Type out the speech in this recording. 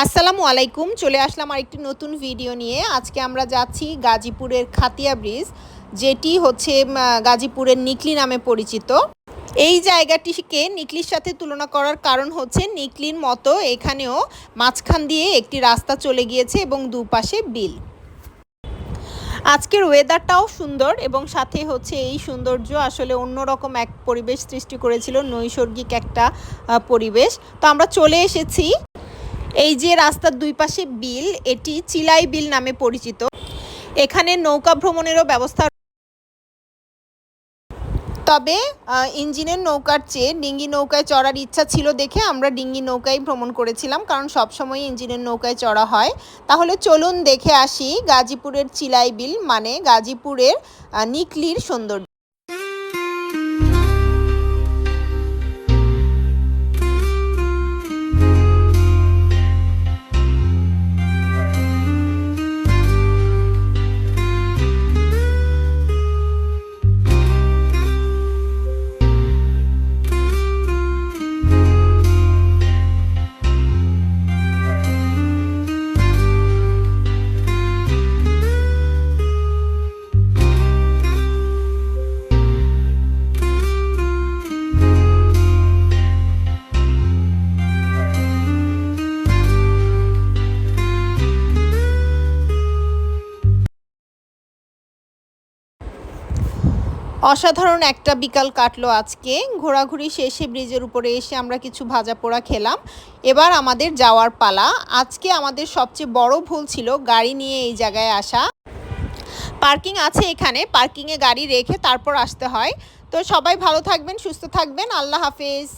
আসসালামু আলাইকুম, চলে আসলাম আরেকটি নতুন ভিডিও নিয়ে। আজকে আমরা যাচ্ছি গাজীপুরের খাতিয়া ব্রিজ, যেটি হচ্ছে গাজীপুরের নিকলি নামে পরিচিত। এই জায়গাটিকে নিকলির সাথে তুলনা করার কারণ হচ্ছে নিকলির মতো এখানেও মাঝখান দিয়ে একটি রাস্তা চলে গিয়েছে এবং দুপাশে বিল। আজকের ওয়েদারটাও সুন্দর এবং সাথে হচ্ছে এই সৌন্দর্য আসলে অন্যরকম এক পরিবেশ সৃষ্টি করেছিল, নৈসর্গিক একটা পরিবেশ। তো আমরা চলে এসেছি। এই যে রাস্তার দুই পাশে বিল, এটি চিলাই বিল নামে পরিচিত। এখানে নৌকা ভ্রমণেরও ব্যবস্থা, তবে ইঞ্জিনের নৌকার চেয়ে ডিঙ্গি নৌকায় চড়ার ইচ্ছা ছিল দেখে আমরা ডিঙ্গি নৌকায় ভ্রমণ করেছিলাম, কারণ সবসময় ইঞ্জিনের নৌকায় চড়া হয়। তাহলে চলুন দেখে আসি গাজীপুরের চিলাই বিল, মানে গাজীপুরের নিকলির সৌন্দর্য। অসাধারণ একটা বিকাল কাটলো আজকে। ঘোরাঘুরি শেষে ব্রিজের উপরে এসে আমরা কিছু ভাজা পোড়া খেলাম। এবার আমাদের যাওয়ার পালা। আজকে আমাদের সবচেয়ে বড় ভুল ছিল গাড়ি নিয়ে এই জায়গায় আসা। পার্কিং আছে এখানে, পার্কিংয়ে গাড়ি রেখে তারপর আসতে হয়। তো সবাই ভালো থাকবেন, সুস্থ থাকবেন। আল্লাহ হাফেজ।